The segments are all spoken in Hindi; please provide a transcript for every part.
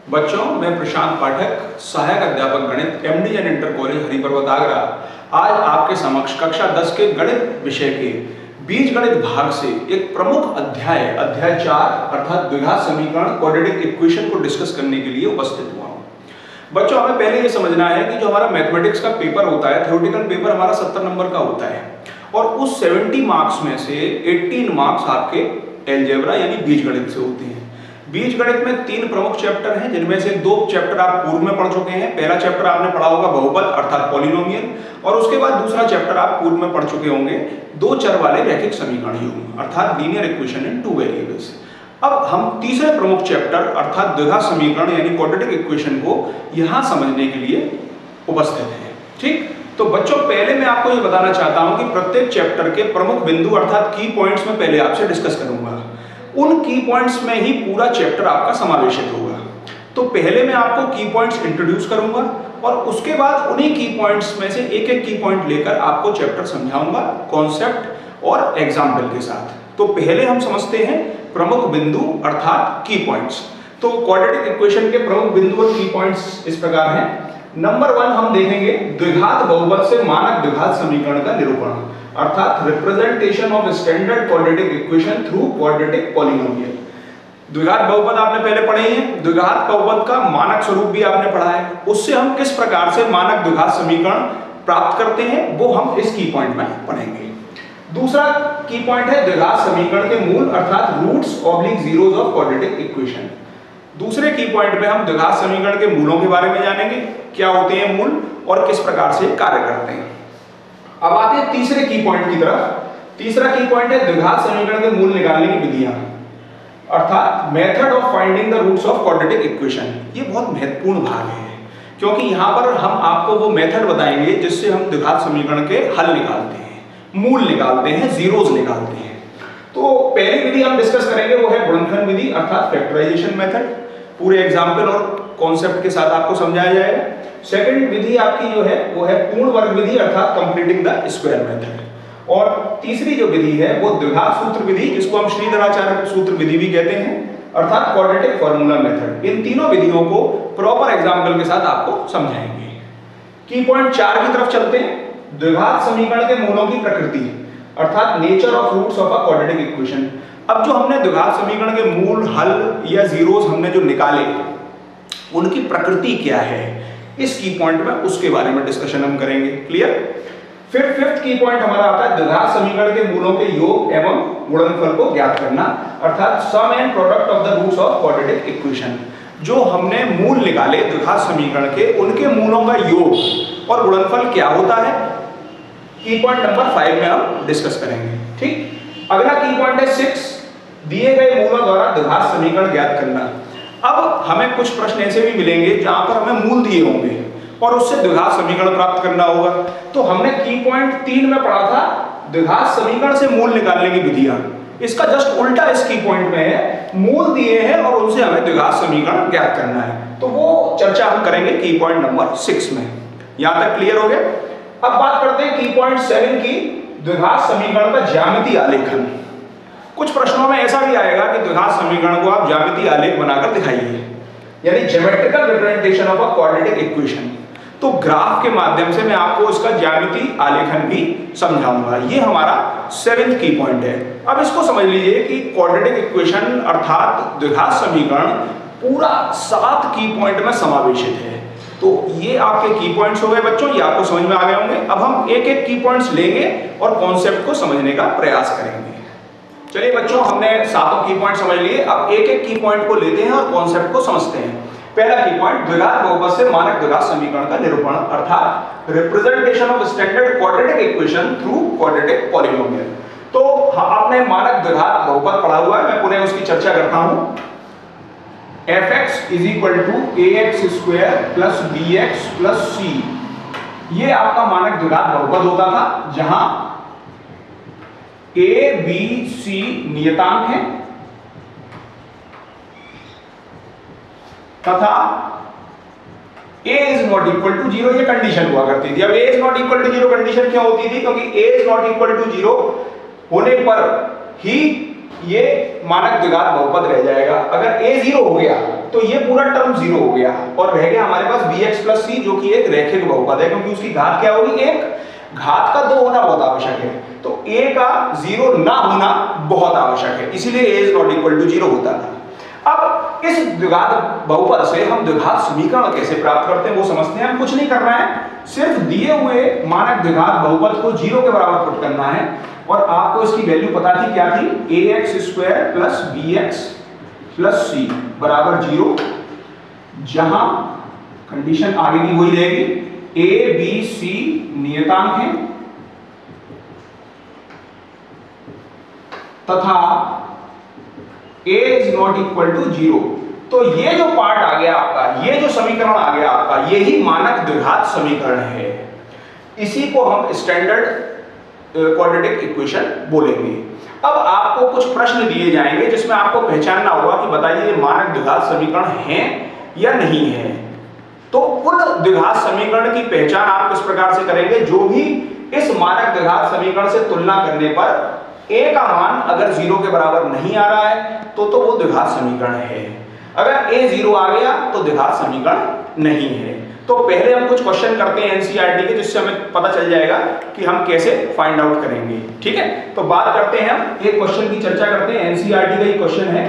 बच्चों, मैं प्रशांत पाठक, सहायक अध्यापक गणित, MD and inter college Hariparvat Agra, आज आपके समक्ष कक्षा 10 के गणित विषय के बीजगणित भाग से एक प्रमुख अध्याय 4 अर्थात द्विघात समीकरण क्वाड्रेटिक इक्वेशन को डिस्कस करने के लिए उपस्थित हुआ हूँ। बच्चों, हमें पहले ये समझना है कि जो हमारा मैथमेटिक्स का पेपर होता है, थ्योरेटिकल पेपर हमारा 70 नंबर का होता है और उस 70 मार्क्स में से 18 मार्क्स आपके एलजेब्रा यानी बीजगणित से होते हैं। बीजगणित में 3 प्रमुख चैप्टर हैं, जिनमें से 2 चैप्टर आप पूर्व में पढ़ चुके हैं। पहला चैप्टर आपने पढ़ा होगा बहुपद अर्थात पॉलिनोमियल, और उसके बाद दूसरा चैप्टर आप पूर्व में पढ़ चुके होंगे दो चर वाले रैखिक समीकरण युग्म अर्थात लीनियर इक्वेशन इन 2 वेरिएबल्स। अब हम तीसरे प्रमुख चैप्टर अर्थात द्विघात समीकरण यानी क्वाड्रेटिक इक्वेशन को यहाँ समझने के लिए उपस्थित हैं। ठीक, तो बच्चों पहले मैं आपको ये बताना चाहता हूँ कि प्रत्येक चैप्टर के प्रमुख बिंदु अर्थात की पॉइंट्स में पहले आपसे डिस्कस करूंगा। उन की पॉइंट्स में ही पूरा चैप्टर आपका समावेशित होगा। तो पहले मैं आपको की पॉइंट्स इंट्रोड्यूस करूंगा और उसके बाद उन्हीं की पॉइंट्स में से एक एक की पॉइंट लेकर आपको चैप्टर समझाऊंगा कॉन्सेप्ट और एग्जाम्पल के साथ। तो पहले हम समझते हैं प्रमुख बिंदु अर्थात की पॉइंट्स। तो क्वाड्रेटिक इक्वेशन के प्रमुख बिंदु और की पॉइंट्स इस प्रकार हैं। नंबर 1 हम देखेंगे द्विघात बहुपद से मानक द्विघात समीकरण का निरूपण अर्थात representation of standard quadratic equation through quadratic polynomial. द्विघात बहुपद आपने पहले पढ़े हैं, द्विघात बहुपद का मानक स्वरूप भी आपने पढ़ा है। उससे हम किस प्रकार से मानक द्विघात समीकरण प्राप्त करते हैं वो हम इस की पॉइंट में पढ़ेंगे। दूसरा की पॉइंट है द्विघात समीकरण के मूल अर्थात roots oblique zeros of quadratic equation. दूसरे की पॉइंट पे हम द्विघात समीकरण के मूलों के बारे में जानेंगे, क्या होते हैं मूल और किस प्रकार से कार्य करते हैं। अब आते हैं तीसरे की पॉइंट की तरफ। तीसरा की पॉइंट है द्विघात समीकरण के मूल निकालने की विधियां अर्थात method of finding the roots of quadratic equation. ये बहुत महत्वपूर्ण भाग है क्योंकि यहाँ पर हम आपको वो मेथड बताएंगे जिससे हम द्विघात समीकरण के हल निकालते हैं, मूल निकालते हैं, जीरोस निकालते हैं। तो पहली विधि हम डिस्कस करेंगे वो है गुणनखंड विधि अर्थात फैक्टराइजेशन मेथड। पूरे एग्जाम्पल और कॉन्सेप्ट के साथ आपको समझाया जाएगा। सेकंड विधि आपकी जो है वो है पूर्ण वर्ग विधि अर्थात कंप्लीटिंग द स्क्वायर मेथड। और तीसरी जो विधि है वो द्विघात सूत्र विधि, जिसको हम श्रीधराचार्य सूत्र विधि भी कहते हैं अर्थात क्वाड्रेटिक फार्मूला मेथड। इन तीनों विधियों को प्रॉपर एग्जाम्पल के साथ आपको समझाएंगे। की पॉइंट 4 की तरफ चलते हैं। द्विघात समीकरण के मूलों की प्रकृति अर्थात nature of roots of a quadratic equation. अब जो हमने द्विघात समीकरण के मूल, हल या जीरोस हमने जो निकाले उनकी प्रकृति क्या है, इस की पॉइंट में उसके बारे में डिस्कशन हम करेंगे। क्लियर। फिर फिफ्थ की पॉइंट हमारा आता है द्विघात समीकरण के मूलों के योग एवं गुणनफल को ज्ञात करना अर्थात sum and product of the roots of quadratic equation. जो हमने मूल निकाले द्विघात समीकरण के, उनके मूलों का योग और गुणनफल क्या होता है, की पॉइंट नंबर 5 में हम डिस्कस करेंगे। ठीक। अगला की पॉइंट है 6, दिए गए मूलों द्वारा द्विघात समीकरण ज्ञात करना। अब हमें कुछ प्रश्न ऐसे भी मिलेंगे जहां पर हमें मूल दिए होंगे और उससे द्विघात समीकरण प्राप्त करना होगा। तो हमने की पॉइंट 3 में पढ़ा था द्विघात समीकरण से मूल निकालने की विधियां। इसका जस्ट उल्टा इस की पॉइंट में है, मूल दिए हैं और उनसे हमें द्विघात समीकरण ज्ञात करना है। तो वो चर्चा हम करेंगे की पॉइंट नंबर 6 में। यहां तक क्लियर हो गया। अब बात करते हैं की पॉइंट 7 की, द्विघात समीकरण का ज्यामितीय आलेखन। कुछ प्रश्नों में ऐसा भी आएगा कि द्विघात समीकरण को आप ज्यामितीय आलेख बनाकर दिखाइए, यानी geometrical representation of a quadratic equation. तो ग्राफ के माध्यम से मैं आपको इसका ज्यामितीय आलेखन भी समझाऊंगा। ये हमारा 7th की पॉइंट है। अब इसको समझ लीजिए कि क्वाड्रेटिक इक्वेशन अर्थात द्विघात समीकरण पूरा 7 की पॉइंट में समावेशित है। तो ये आपके की पॉइंट्स हो गए बच्चों, ये आपको समझ में आ गए होंगे। अब हम एक एक की पॉइंट्स लेंगे और कॉन्सेप्ट को समझने का प्रयास करेंगे। चलिए बच्चों, हमने 7 की पॉइंट समझ लिए। अब एक एक की पॉइंट को लेते हैं और कॉन्सेप्ट को समझते हैं। पहला की पॉइंट द्विघात बहुपद से मानक द्विघात समीकरण का निरूपण अर्थात representation of standard quadratic equation through quadratic polynomial. तो आपने मानक द्विघात बहुपद पढ़ा हुआ है, मैं पुनः उसकी चर्चा करता हूं। fx = ax² + bx + c, ये आपका मानक द्विघात बहुपद होता था जहां a, b, c नियतांक हैं तथा a ≠ 0 ये कंडीशन हुआ करती थी। अब a ≠ 0 कंडीशन क्यों होती थी? क्योंकि a ≠ 0 होने पर ही ये मानक द्विघात बहुपद रह जाएगा। अगर a 0 हो गया तो ये पूरा टर्म जीरो हो गया और रह गया हमारे पास bx प्लस c जो कि एक रैखिक बहुपद है, क्योंकि उसकी घात क्या होगी, एक घात का 2 होना बहुत आवश्यक है, तो a का 0 ना होना बहुत आवश्यक है, इसीलिए a is not equal to 0 होता था। अब इस द्विघात बहुपद से हम द्विघात समीकरण कैसे प्राप्त करते हैं वो समझते हैं। हम कुछ नहीं करना है, सिर्फ दिए हुए मानक द्विघात बहुपद को 0 के बराबर पुट करना है और आपको इसकी वैल्यू पता थी, क्या थी, ax² plus bx plus c बराबर 0, जहां कंडीशन आगे की वही रहेगी, a b c नियतांक हैं तथा a is not equal to 0। तो ये जो पार्ट आ गया आपका, ये जो समीकरण आ गया आपका, यही मानक द्विघात समीकरण है। इसी को हम स्टैंडर्ड क्वाड्रेटिक इक्वेशन बोलेंगे। अब आपको कुछ प्रश्न दिए जाएंगे जिसमें आपको पहचानना होगा कि बताइए ये मानक द्विघात समीकरण है या नहीं है। तो उन द्विघात समीकरण की पहचान आप किस प्रकार से करेंगे, जो भी इस मानक द्विघात समीकरण से तुलना करने पर a का मान अगर 0 के बराबर नहीं आ रहा है तो वो द्विघात समीकरण है, अगर a 0 आ गया तो द्विघात समीकरण नहीं है। तो पहले हम कुछ क्वेश्चन करते हैं एनसीईआरटी के, जिससे हमें पता चल जाएगा कि हम कैसे फाइंड आउट करेंगे। ठीक है, तो बात करते हैं, हम एक क्वेश्चन की चर्चा करते हैं। एनसीईआरटी का ये क्वेश्चन है,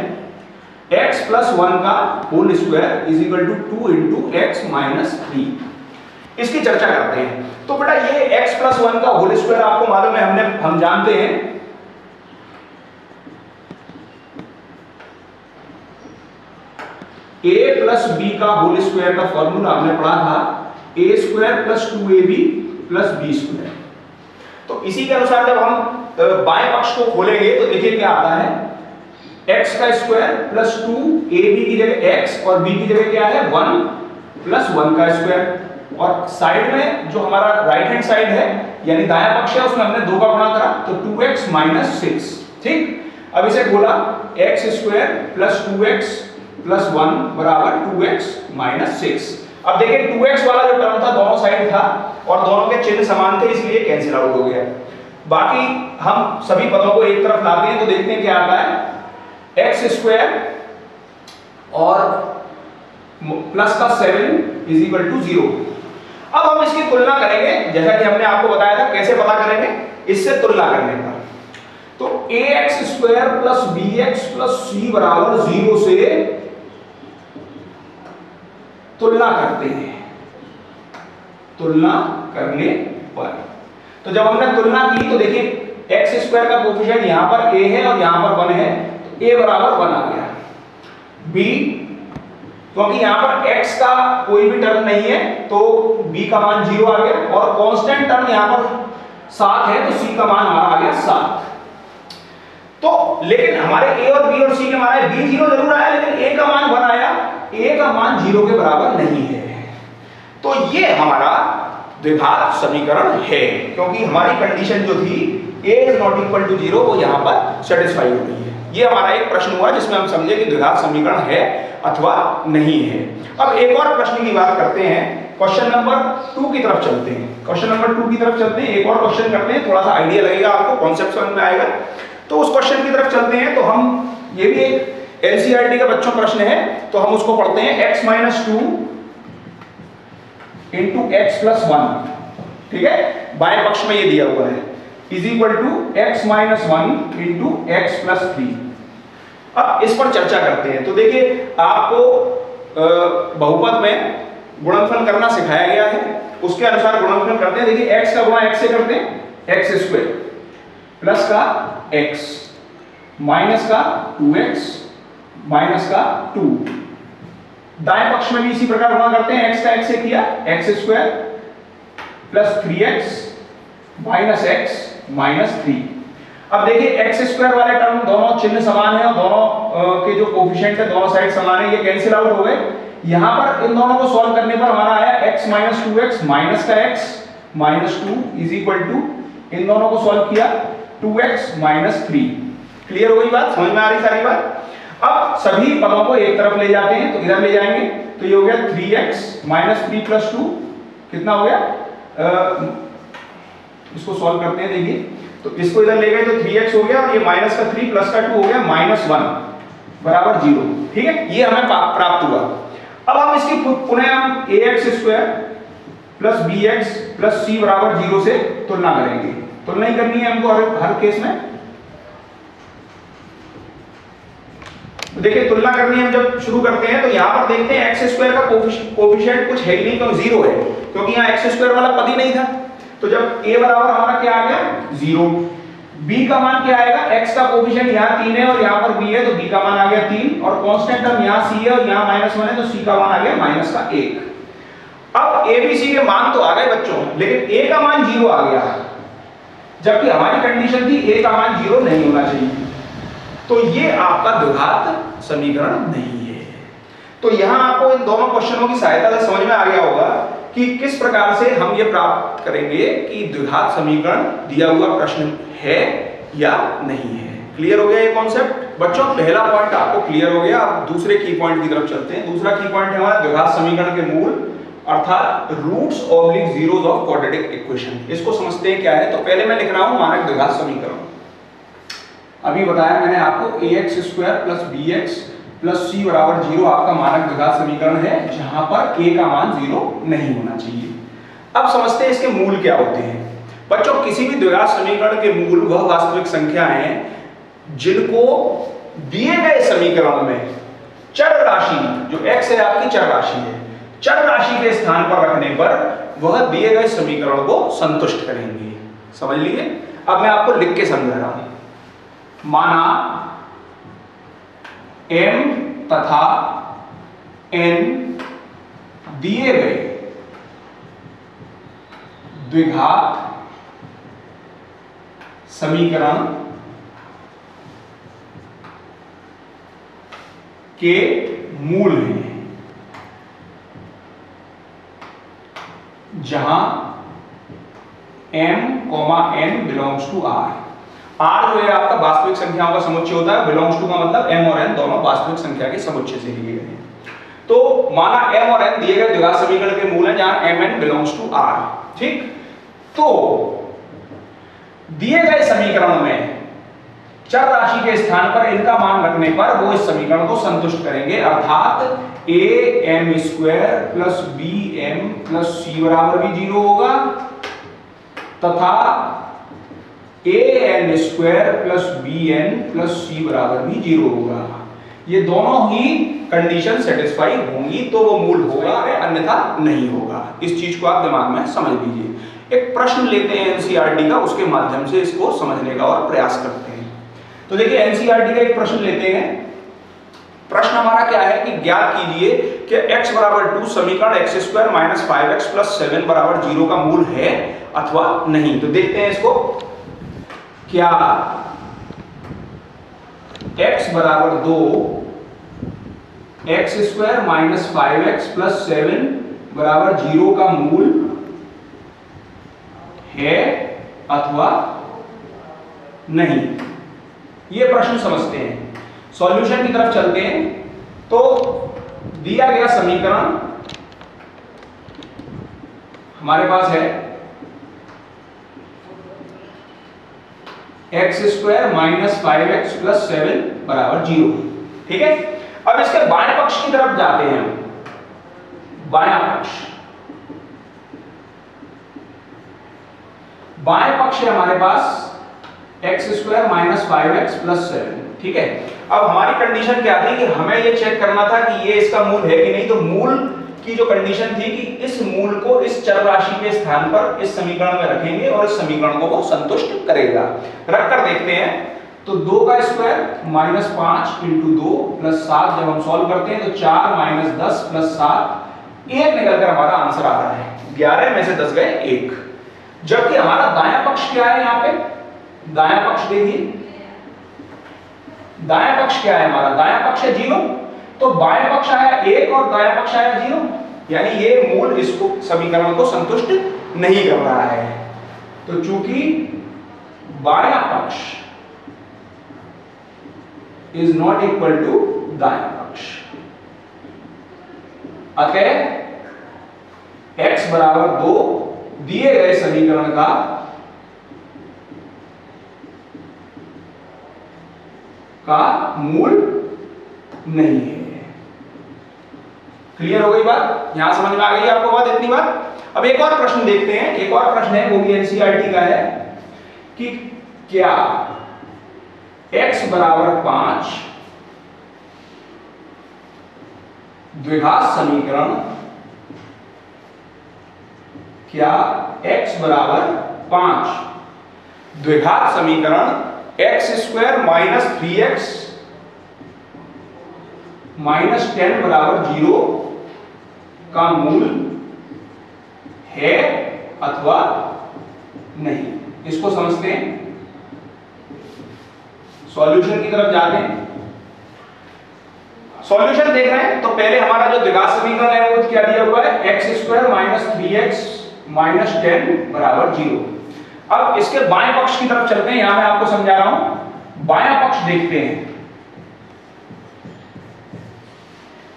x प्लस 1 का whole square is equal to 2 into x minus 3। इसकी चर्चा करते हैं। तो बेटा ये x प्लस 1 का होल स्क्वायर आपको मालूम है, हम जानते हैं a प्लस b का होल स्क्वायर का फॉर्मूला हमने पढ़ा था a square plus 2ab plus b square. तो इसी के अनुसार जब हम बाएं पक्ष को खोलेंगे तो देखिए क्या आता है, x का स्क्वायर प्लस 2ab की जगह x और b की जगह क्या है 1 प्लस 1 का स्क्वायर, और साइड में जो हमारा राइट हैंड साइड है यानी दायां पक्ष है उसमें हमने 2 का गुणा करा तो 2x माइनस 6। ठीक, अब इसे बोला x square plus 2x plus 1 बराबर 2x माइनस 6। अब देखिए 2x वाला जो टर्म था दोनों साइड था और दोनों के चिन्ह समान थे, इसलिए कैंसिल आउट हो गया। बाकी हम सभी पदों को एक तरफ लाते हैं तो देखते हैं क्या आता है, x स्क्वायर और प्लस का 7 इज इक्वल टू 0। अब हम इसकी तुलना करेंगे, जैसा कि हमने आपको बताया था कैसे पता करेंगे, इससे तुलना करने का। तो ax square plus bx plus c बराबर 0 से तुलना करते हैं। तुलना करने पर तो जब हमने तुलना की तो देखिए x स्क्वायर का कोफिशिएंट यहां पर a है और यहां पर 1 है, तो a बराबर 1 आ गया। b, क्योंकि यहां पर x का कोई भी टर्म नहीं है तो b का मान 0 आ गया, और कांस्टेंट टर्म यहां पर 7 है तो c का मान हमारा आ गया 7। तो लेकिन हमारे a और b और c के मान है, b 0 जरूर आया लेकिन a का मान 1 आया, a का मान 0 के बराबर नहीं है। तो ये हमारा द्विघात समीकरण है, क्योंकि हमारी कंडीशन जो थी a is not equal to 0 वो यहां पर सेटिस्फाई हो गई है। ये हमारा एक प्रश्न हुआ जिसमें हम समझे कि द्विघात समीकरण है अथवा नहीं है। अब एक और प्रश्न की बात करते हैं, क्वेश्चन नंबर 2 की तरफ चलते हैं। क्वेश्चन नंबर 2 की तरफ चलते हैं, एक और क्वेश्चन करते हैं, थोड़ा सा आइडिया लगेगा आपको, कॉन्सेप्ट समझ में आएगा। तो उस क्वेश्चन की तरफ चलते हैं। तो हम, ये भी एक एनसीईआरटी का बच्चों प्रश्न है, तो हम उसको पढ़ते हैं, x minus 2 into x plus 1। ठीक है, बाएं पक्ष में ये दिया हुआ है, इज इक्वल टू x माइनस 1 इंटू एक्स प्लस 3। अब इस पर चर्चा करते हैं। तो देखिए आपको बहुपद में गुणनफल करना सिखाया गया है, उसके अनुसार गुणनफल करते हैं। देखिए x का गुणा x से करते हैं, x स्क्वायर प्लस का x माइनस का 2x माइनस का 2। दाएं पक्ष में भी इसी प्रकार गुणा करते हैं, x का x से किया, x square plus 3x minus x minus 3। अब देखिए x स्क्वायर वाले टर्म दोनों चिन्ह समान है और दोनों के जो कोफिशिएंट है दोनों साइड समान है, ये कैंसिल आउट हो गए। यहां पर इन दोनों को सॉल्व करने पर हमारा आया x माइनस 2x माइनस का x minus 2 is equal to, इन दोनों को सॉल्व किया 2x माइनस 3। क्लियर हो गई बात, समझ में आ रही सारी बात। अब सभी पदों को एक तरफ ले जाते हैं, तो इधर ले जाएंगे तो ये हो गया 3x माइनस 3 प्लस 2, कितना हो गया, इसको सॉल्व करते हैं। देखिए तो इसको इधर ले गए तो 3x हो गया और ये माइनस का 3 प्लस का 2 हो गया माइनस 1। बराबर 0। ठीक है, ये हमें प्राप्त हुआ। अब हम इसकी पुनः हम ax² plus bx plus c बराबर 0 से तुलना करेंगे। तुलना ही करनी है हमको हर केस में। तो देखिए तुलना करनी है, जब शुरू करते हैं तो यहां पर देखते हैं x² का कोफिशिएंट कुछ है ही नहीं, क्यों 0 है, क्योंकि यहां x² वाला पद ही नहीं था। तो जब a बराबर हमारा क्या आ गया 0, b का मान क्या आएगा, x का कोफिशिएंट यहां 3 है और यहां पर b है, तो b का मान आ गया 3, और कांस्टेंट टर्म यहां c है और यहां -1 है, तो c का मान आ गया -1। अब a b c के मान तो आ गए बच्चों, लेकिन a का मान 0 आ गया, जबकि हमारी कंडीशन थी a का मान 0 नहीं होना चाहिए। तो ये आपका द्विघात समीकरण नहीं है। तो यहां आपको इन दोनों क्वेश्चनों की सहायता से समझ में आ गया होगा कि किस प्रकार से हम ये प्राप्त करेंगे कि द्विघात समीकरण दिया हुआ प्रश्न है या नहीं है। क्लियर हो गया ये कॉन्सेप्ट बच्चों? पहला पॉइंट आपको क्लियर हो गया। अब दूसरे की पॉइंट की तरफ चलते हैं। दूसरा की पॉइंट है हमारा द्विघात समीकरण के मूल, अर्थात roots oblique zeros of quadratic equation. इसको समझते हैं क्या है। तो पहले मैं लिख रहा हूं मानक द्विघात समीकरण। अभी बताया मैंने आपको ax² plus bx plus c बराबर 0 आपका मानक द्विघात समीकरण है, जहां पर a का मान 0 नहीं होना चाहिए। अब समझते हैं इसके मूल क्या होते हैं। बच्चों किसी भी द्विघात समीकरण के मूल वह वास्तविक संख्या हैं जिनको दिए गए समीकरण में चर राशि, जो x है आपकी चर राशि है, चर राशि के स्थान पर रखने पर वह दिए गए समीकरण को संतुष्ट करेंगे। समझ लिए? अब मैं आपको लिख के समझा रहा हूं। माना m तथा n दिए गए द्विघात समीकरण के मूल हैं, जहां m, n belongs to r। r जो है आपका वास्तविक संख्याओं का समुच्चय होता है, बिलोंग्स टू का मतलब m और n दोनों वास्तविक संख्या के समुच्चय से लिए गए हैं। तो माना m और n दिए गए द्विघात समीकरण के मूल हैं जहां m n belongs to r। ठीक, तो दिए गए समीकरण में चर राशि के स्थान पर इनका मान रखने पर वो इस समीकरण को संतुष्ट करेंगे, अर्थात am² plus bm plus c बराबर भी 0 होगा तथा an² plus bn plus c बराबर भी 0 होगा। ये दोनों ही कंडीशन सेटिस्फाई होंगी तो वो मूल होगा, अन्यथा नहीं होगा। इस चीज को आप दिमाग में समझ लीजिए। एक प्रश्न लेते हैं एनसीईआरटी का, उसके माध्यम से इसको समझने का और प्रयास करते हैं। तो देखिए एनसीईआरटी का एक प्रश्न लेते हैं। प्रश्न हमारा क्या है कि ज्ञात कीजिए कि x बराबर 2 समीकरण x² माइनस 5x प्लस 7 बराबर 0 का मूल है अथवा नहीं। तो देखते हैं इसको। क्या x बराबर 2 x² माइनस 5x प्लस 7 बराबर 0 का मूल है अथवा नहीं? ये प्रश्न समझते हैं। सॉल्यूशन की तरफ चलते हैं। तो दिया गया समीकरण हमारे पास है x² माइनस 5x प्लस 7 बराबर 0। ठीक है, अब इसके बाएं पक्ष की तरफ जाते हैं हम। बायां पक्ष, बाएं पक्ष है हमारे पास x² माइनस 5x प्लस 7। ठीक है, अब हमारी कंडीशन क्या थी कि हमें ये चेक करना था कि ये इसका मूल है कि नहीं। तो मूल की जो कंडीशन थी कि इस मूल को इस चर राशि के स्थान पर इस समीकरण में रखेंगे और इस समीकरण को वो संतुष्ट करेगा। रख कर देखते हैं। तो 2 का स्क्वायर माइनस 5 इंटू 2 प्लस 7 जब हम सॉल्व करते हैं तो 4 माइनस 10 प्लस 7 1 निकलकर हमारा आंसर आ रहा है। 11 में से 10 गए 1। जबकि हमारा दायां पक्ष क्या है? यहाँ पे दायां पक्ष देखिए, दायां पक्ष क्या है हमारा? दायां पक्ष है 0। तो बाएं पक्ष आया 1 और दायां पक्ष आया 0, यानी ये मूल इसको समीकरण को संतुष्ट नहीं कर रहा है। तो चूंकि बायां पक्ष इज नॉट इक्वल टू दायां पक्ष, अतः x बराबर 2 दिए गए समीकरण का मूल नहीं है। क्लियर हो गई बात? यहां समझ में आ गई आपको बात, इतनी बात? अब एक और प्रश्न देखते हैं, एक और प्रश्न है, वो भी एनसीईआरटी का है कि क्या x बराबर 5 द्विघात समीकरण, क्या x बराबर 5 द्विघात समीकरण x square minus 3x minus 10 बराबर 0 का मूल है अथवा नहीं? इसको समझते हैं, सॉल्यूशन की तरफ जाते हैं। सॉल्यूशन देख रहे हैं तो पहले हमारा जो द्विघात समीकरण है वो क्या दिया हुआ है, x square minus 3x minus 10 बराबर 0। अब इसके बाएं पक्ष की तरफ चलते हैं, यहां मैं आपको समझा रहा हूं। बायां पक्ष देखते हैं,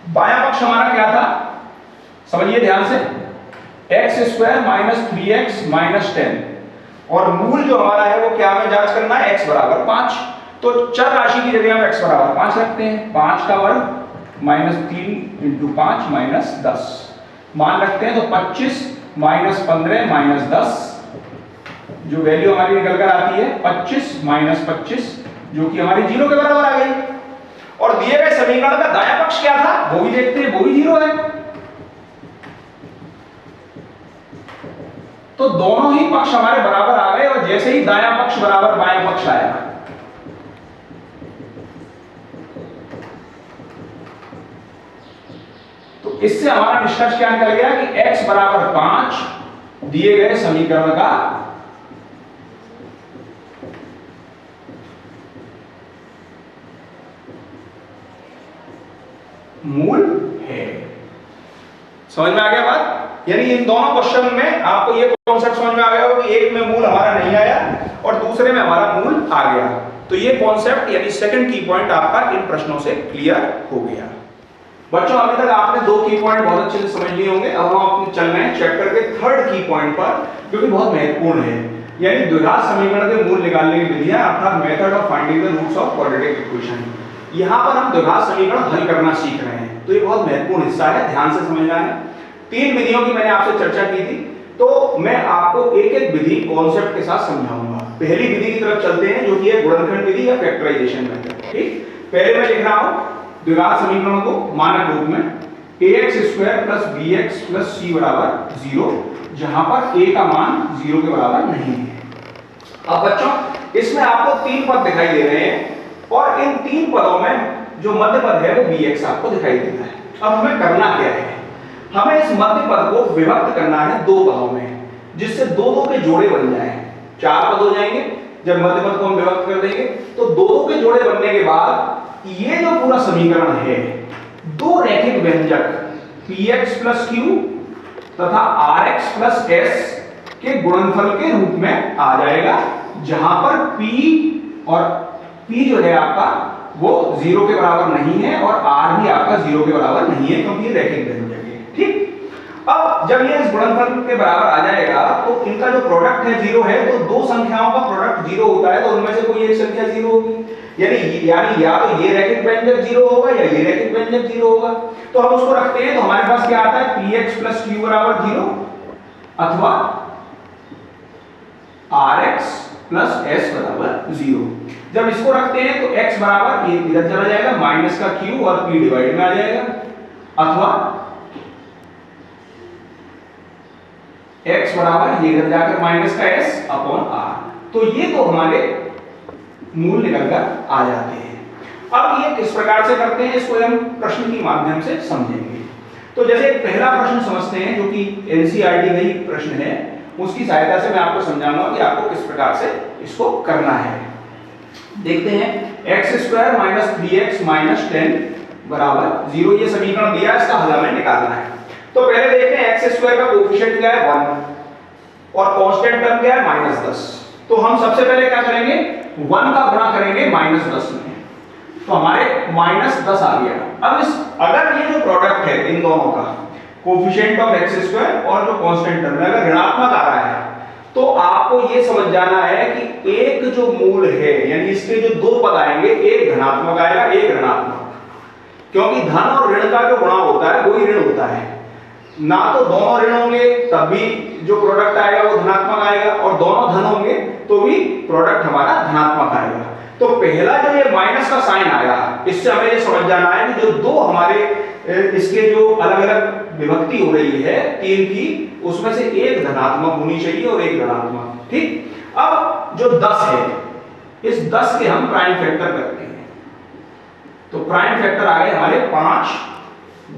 बायां पक्ष हमारा क्या था, समझिए ध्यान से, x square minus 3x minus 10 और मूल जो हमारा है वो क्या हमें जांच करना है, x बराबर 5। तो चर राशि की जगह हम x बराबर 5 रखते हैं, 5 का वर्ग माइनस 3 इंटू 5 माइनस 10 मान रखते हैं, तो 25 माइनस 15 माइनस 10, जो वैल्यू हमारी निकल कर आती है 25 माइनस 25, जो कि हमारी 0 के बराबर आ गई। और दिए गए समीकरण का दायां पक्ष क्या था वो भी देखते हैं, वो भी 0 है। तो दोनों ही पक्ष हमारे बराबर आ गए, और जैसे ही दायां पक्ष बराबर बायां पक्ष आएगा, तो इससे हमारा निष्कर्ष क्या निकल गया कि x बराबर 5 दिए गए समीकरण का मूल है। समझ में आ गया बात? यानी इन दोनों क्वेश्चन में आपको ये कॉन्सेप्ट समझ में आ गया होगा कि एक में मूल हमारा नहीं आया और दूसरे में हमारा मूल आ गया। तो ये कॉन्सेप्ट यानी सेकंड की पॉइंट आपका इन प्रश्नों से क्लियर हो गया। बच्चों अभी तक आपने दो की पॉइंट बहुत अच्छे से समझ लिए होंगे। अब हम अपने चल रहे हैं चैप्टर के थर्ड की पॉइंट पर, जो कि बहुत महत्वपूर्ण है, यानी द्विघात समीकरण के मूल निकालने की विधियां, अर्थात method of finding the roots of quadratic equation. यहां पर हम द्विघात समीकरण हल करना सीख रहे हैं, तो ये बहुत महत्वपूर्ण हिस्सा है, ध्यान से समझना है। तीन विधियों की मैंने आपसे चर्चा की थी, तो मैं आपको एक एक विधि कॉन्सेप्ट के साथ समझाऊंगा। पहली विधि की तरफ चलते हैं, जो कि है गुणनखंड विधि या फैक्टराइजेशन मेथड। ठीक, पहले मैं लिख रहा हूं द्विघात समीकरणों को मानक रूप में ax square plus bx plus c बराबर 0, जहां पर a का मान 0 के बराबर नहीं है। अब बच्चों इसमें आपको तीन पद दिखाई दे रहे हैं और इन तीन पदों में जो मध्य पद है वो bx आपको दिखाई देता है। अब हमें करना क्या है, हमें इस मध्य पद को विभक्त करना है दो पदों में, जिससे दो दो के जोड़े बन जाएं, चार पद हो जाएंगे। जब मध्य पद को हम विभक्त कर देंगे तो दो दो के जोड़े बनने के बाद ये जो पूरा समीकरण है, दो रैखिक व्यंजक px प्लस q तथा rx प्लस s के गुणनफल के रूप में आ जाएगा, जहां पर p और p जो है आपका वो 0 के बराबर नहीं है और r भी आपका 0 के बराबर नहीं है, क्योंकि ये रैखिक व्यंजक है। ठीक, अब जब ये इस गुणनफल के बराबर आ जाएगा तो इनका जो प्रोडक्ट है 0 है, तो दो संख्याओं का प्रोडक्ट 0 होता है, तो उनमें से कोई एक संख्या 0 होगी। यानी या तो ये रैखिक व्यंजक 0 होगा या ये रैखिक व्यंजक 0 होगा। तो हम उसको रखते हैं, तो हमारे पास क्या आता है, px प्लस q बराबर 0 अथवा rx प्लस s बराबर 0। जब इसको रखते हैं तो x बराबर ये इधर चला जाएगा, माइनस का q और p डिवाइड में आ जाएगा, अथवा x बराबर ये इधर जाकर माइनस का s अपॉन r। तो ये तो हमारे मूल निकल कर आ जाते हैं। अब ये किस प्रकार से करते हैं, इसको हम प्रश्न के माध्यम से समझेंगे। तो जैसे एक पहला प्रश्न समझते हैं, जो कि एनसीईआरटी का ही प्रश्न है, उसकी सहायता से मैं आपको समझाऊंगा कि आपको किस प्रकार से इसको करना है। देखते हैं, x square minus 3x minus 10 बराबर 0 ये समीकरण दिया है, इसका हल हमें निकालना है। तो पहले देखते हैं x स्क्वायर का कोएफिशिएंट क्या है 1 और कांस्टेंट टर्म क्या है -10। तो हम सबसे पहले क्या करेंगे, 1 का गुणा करेंगे -10 में, तो हमारे -10 आ गया। अब इस अगर ये जो प्रोडक्ट है इन दोनों का कोएफिशिएंट ऑफ x स्क्वायर और जो कांस्टेंट टर्म है अगर ऋणात्मक आ रहा है, तो आपको ये समझ जाना है कि एक जो मूल है, यानी इसके जो दो पद आएंगे, एक धनात्मक आएगा एक ऋणात्मक। क्योंकि धन और ऋण का जो गुणा होता है वही ऋण होता है। ना तो दोनों ऋण होंगे तब भी जो प्रोडक्ट आएगा वो धनात्मक आएगा, और दोनों धन होंगे तो भी प्रोडक्ट हमारा धनात्मक आएगा। तो पहला जो ये माइनस का साइन आया, इससे हमें ये समझ जाना है कि जो दो हमारे इसके जो अलग अलग विभक्ति हो रही है तीन की, उसमें से एक धनात्मक होनी चाहिए और एक ऋणात्मक। ठीक, अब जो 10 है, इस 10 के हम प्राइम फैक्टर करते हैं, तो प्राइम फैक्टर आ गए हमारे 5,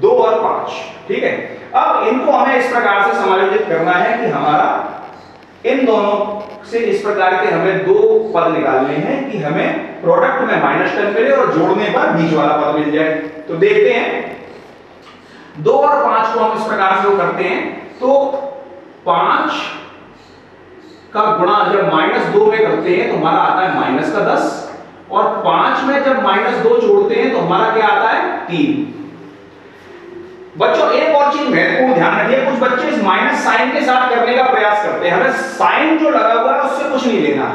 2 और 5। ठीक है, अब इनको हमें इस प्रकार से समायोजित करना है कि हमारा इन दोनों से इस प्रकार के हमें दो पद निकालने हैं कि हमें प्रोडक्ट में -10 मिले और जोड़ने पर बीच वाला पद मिल जाए। तो देखते हैं 2 और 5 को हम इस प्रकार से करते हैं, तो 5 का गुणा जब -2 में करते हैं तो हमारा आता है -10, और 5 में जब -2 जोड़ते हैं तो हमारा क्या आता है 3। बच्चों एक और चीज महत्वपूर्ण ध्यान रखिए, कुछ बच्चे इस माइनस साइन के साथ करने का प्रयास करते हैं। हमें साइन जो लगा हुआ है उससे कुछ नहीं लेना,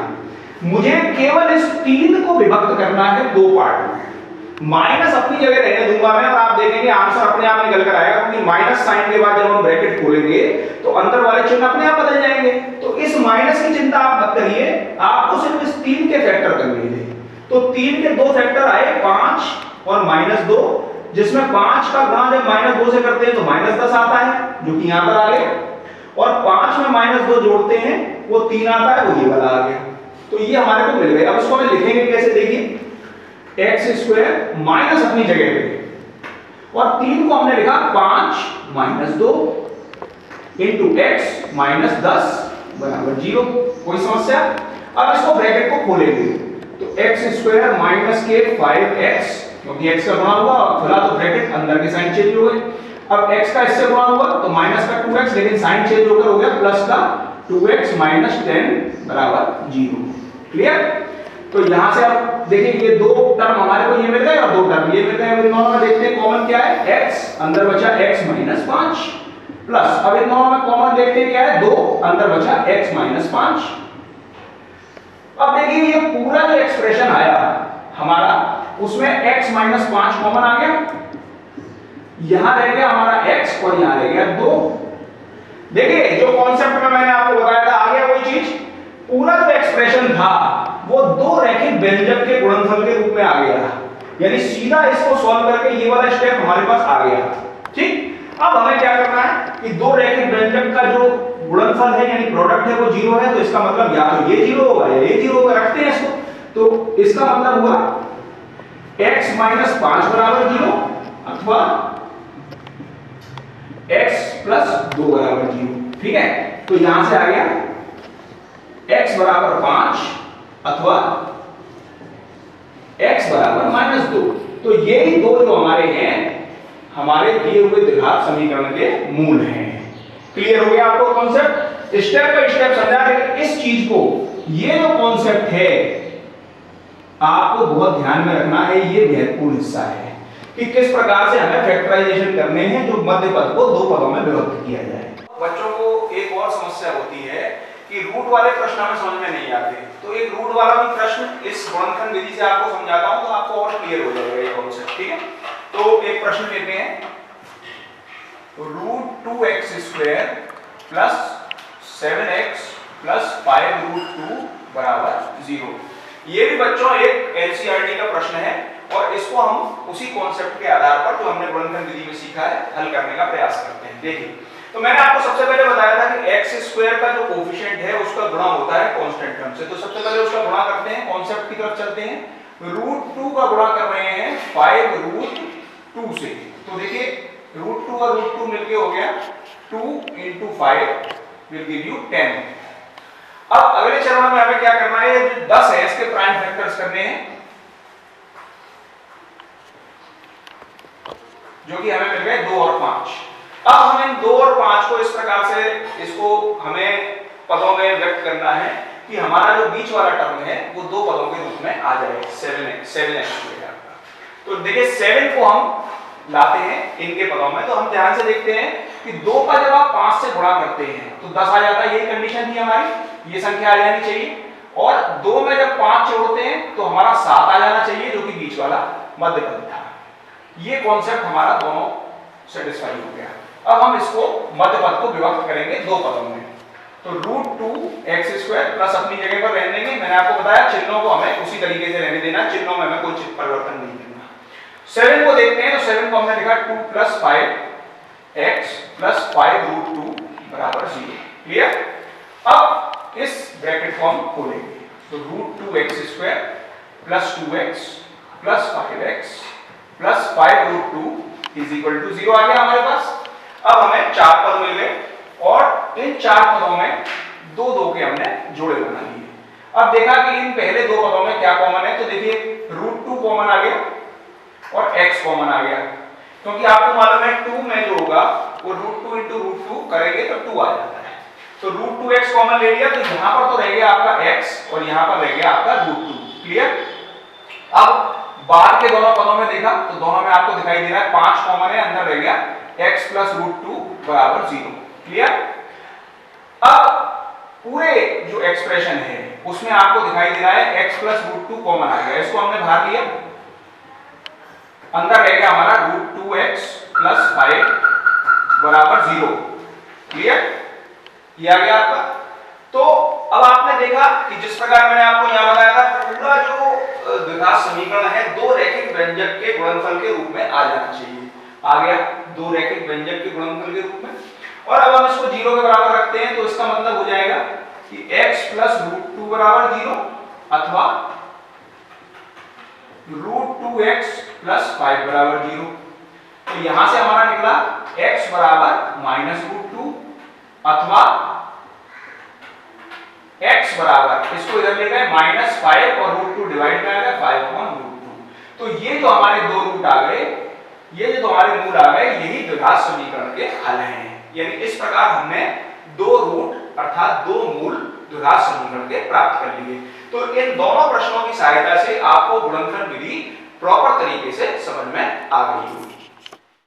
मुझे केवल इस 3 को विभक्त करना है 2 पार्ट में। माइनस अपनी जगह रहने दूंगा मैं, और आप देखेंगे आंसर अपने आप निकल कर आएगा, क्योंकि माइनस साइन के बाद जब हम ब्रैकेट खोलेंगे तो अंदर वाले चिन्ह अपने आप बदल जाएंगे। तो इस माइनस की चिंता आप मत करिए, आपको सिर्फ इस 3 के फैक्टर करने हैं। तो 3 के 2 फैक्टर आए 5 और -2, जिसमें 5 का गुणा जब -2 से करते हैं तो -10 आता है, जो कि यहां पर आ गया, और 5 में -2 जोड़ते हैं वो 3 आता है, वो ये वाला आ गया। तो ये हमारे को मिल गया। अब इसको हम लिखेंगे कैसे, देखिए x² माइनस अपनी जगह पे, और 3 को हमने लिखा 5 -2 इंटू x -10 बराबर 0। कोई समस्या? अब इसको ब्रैकेट को खोलेंगे तो x² माइनस के 5x, क्योंकि x का गुणा हुआ खुला तो ब्रैकेट अंदर के साइन चेंज हो गए। अब x का इससे गुणा हुआ तो माइनस का 2x, लेकिन साइन चेंज होकर हो गया प्लस का 2x - 10 बराबर 0। क्लियर? तो यहां से आप देखिए ये दो टर्म हमारे को ये मिल गए और दो टर्म ये मिल गए। अब इन दोनों में देखते हैं कॉमन क्या है, x अंदर बचा x - 5 प्लस, अब इन दोनों में कॉमन देखते हैं क्या है, 2 अंदर बचा x - 5। अब देखिए ये पूरा जो एक्सप्रेशन आया हमारा, उसमें x - 5 कॉमन आ गया, यहां रह गया हमारा x और यहां रह गया 2। देखिए जो कॉन्सेप्ट में मैंने आपको बताया था आ गया वही चीज। पूरा जो एक्सप्रेशन था वो दो रैखिक व्यंजक के गुणनफल के रूप में आ गया, यानी सीधा इसको सॉल्व करके ये वाला स्टेप हमारे पास आ गया। ठीक, अब हमें क्या करना है कि दो रैखिक व्यंजक का जो गुणनफल है यानी प्रोडक्ट है वो 0 है, तो इसका मतलब या तो ये 0 होगा या ये 0 होगा। रखते हैं इसको, तो इसका मतलब हुआ x - 5 बराबर 0 अथवा x + 2 बराबर 0। ठीक है, तो यहां से आ गया x बराबर 5 अथवा x बराबर -2। तो ये ही दो जो हमारे हैं हमारे दिए हुए द्विघात समीकरण के मूल हैं। क्लियर हो गया आपको कॉन्सेप्ट? स्टेप बाय स्टेप समझा, लेकिन इस चीज को, ये जो कॉन्सेप्ट है आपको बहुत ध्यान में रखना है, ये महत्वपूर्ण हिस्सा है कि किस प्रकार से हमें फैक्टराइजेशन करने हैं जो मध्य पद को दो पदों में विभक्त किया जाए। बच्चों को एक और समस्या होती है कि रूट वाले प्रश्न हमें समझ में नहीं आते, तो एक रूट वाला भी प्रश्न इस गुणनखंड विधि से आपको समझाता हूं तो आपको और क्लियर हो जाएगा ये कॉन्सेप्ट। ठीक है, तो एक प्रश्न लेते हैं, √2x² + 7x + 5√2 बराबर 0। ये भी बच्चों एक एनसीईआरटी का प्रश्न है, और इसको हम उसी कॉन्सेप्ट के आधार पर जो हमने गुणनखंड विधि में सीखा है हल करने का प्रयास करते हैं। देखिए, तो मैंने आपको सबसे पहले बताया था कि x² का जो कोफिशिएंट है उसका गुणा होता है कांस्टेंट टर्म से, तो सबसे पहले उसका गुणा करते हैं, कॉन्सेप्ट की तरफ चलते हैं। √2 का गुणा कर रहे हैं 5√2 से, तो देखिए √2 और √2 मिलके हो गया 2 × 5 will give you 10। अब अगले चरण में हमें क्या करना है, 10 है इसके प्राइम फैक्टर्स करने हैं, जो कि हमें मिल गए 2 और 5। अब हमें 2 और 5 को इस प्रकार से इसको हमें पदों में व्यक्त करना है कि हमारा जो बीच वाला टर्म है वो दो पदों के रूप में आ जाए, 7x²। तो देखिए 7 को हम लाते हैं इनके पदों में, तो हम ध्यान से देखते हैं कि 2 का जब आप 5 से गुणा करते हैं तो 10 आ जाता है, यही कंडीशन थी हमारी, ये संख्या आ जानी चाहिए। और 2 में जब 5 जोड़ते हैं तो हमारा 7 आ जाना चाहिए, जो कि बीच वाला मध्य पद था। ये कॉन्सेप्ट हमारा दोनों सेटिस्फाई हो गया। अब हम इसको मध्य पद को विभक्त करेंगे दो पदों में। तो √2x² प्लस अपनी जगह पर रहने देंगे। मैंने आपको बताया चिन्हों को हमें उसी तरीके से रहने देना, चिन्हों में हमें कोई परिवर्तन नहीं करना। 7 को देखते हैं, तो 7 को हमने लिखा 2 + 5x + 5√2 = 0। क्लियर? अब इस ब्रैकेट को हम खोलेंगे, तो √2x² + 2x + 5x + 5√2 = 0 आ गया हमारे पास। अब हमें 4 पद मिल गए और इन 4 पदों में दो के हमने जोड़े बना लिए। अब देखा कि इन पहले दो पदों में क्या कॉमन है, तो देखिए √2 कॉमन आ गया और x कॉमन आ गया, क्योंकि आपको मालूम है 2 में जो होगा वो √2 × √2 करेंगे तो 2 आ जाता है। तो √2x कॉमन ले लिया, तो यहां पर तो रह गया आपका x और यहां पर रह गया आपका √2। क्लियर? अब बाद के दोनों पदों में देखा तो दोनों में आपको दिखाई दे रहा है 5 कॉमन है, अंदर रह गया x + √2 = 0। क्लियर? अब पूरे जो एक्सप्रेशन है उसमें आपको दिखाई दे रहा है x + √2 कॉमन आ गया, इसको हमने बाहर लिया, अंदर रह गया हमारा √2x + 5 = 0। क्लियर? ये आ गया आपका। तो अब आपने देखा कि जिस प्रकार मैंने आपको यहां बताया था, पूरा जो द्विघात समीकरण है दो रैखिक व्यंजक के गुणनफल के रूप में आ जाना चाहिए। आ गया दो रैखिक व्यंजक के गुणनफल के रूप में। और अब हम इसको 0 के बराबर रखते हैं, तो इसका मतलब हो जाएगा कि x + √2 = 0 अथवा √2x + 5 = 0। तो यहां से हमारा निकला x = -√2 अथवा x बराबर, इसको इधर ले गए -5 और √2 डिवाइड में आएगा 5/√2। तो ये जो हमारे दो रूट आ गए, ये जो हमारे मूल आ गए, यही द्विघात समीकरण के हल हैं। यानी इस प्रकार हमने दो रूट अर्थात दो मूल द्विघात समीकरण के प्राप्त कर लिए। तो इन दोनों प्रश्नों की सहायता से आपको गुणनफल विधि प्रॉपर तरीके से समझ में आ गई होगी।